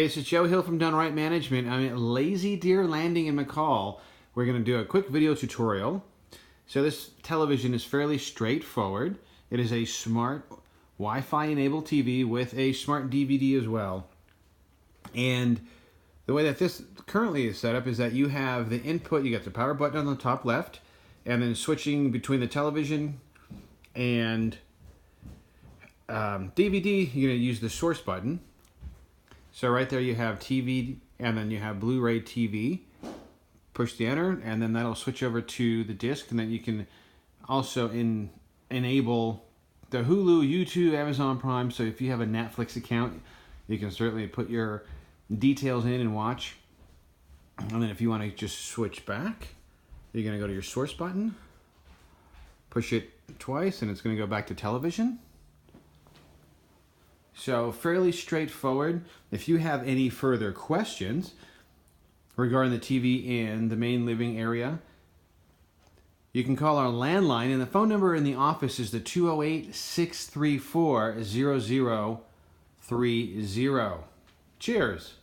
Hey, this is Joe Hill from DoneRight Management. I'm at Lazy Deer Landing in McCall. We're going to do a quick video tutorial. So this television is fairly straightforward. It is a smart Wi-Fi enabled TV with a smart DVD as well. And the way that this currently is set up is that you have the input, you got the power button on the top left, and then switching between the television and DVD, you're going to use the source button. So right there you have TV, and then you have BlueRay TV. Push the enter, and then that'll switch over to the disc, and then you can also enable the Hulu, YouTube, Amazon Prime. So if you have a Netflix account, you can certainly put your details in and watch. And then if you want to just switch back, you're going to go to your source button, push it twice, and it's going to go back to television. So fairly straightforward. If you have any further questions regarding the TV in the main living area, you can call our landline, and the phone number in the office is the 208-634-0030. Cheers.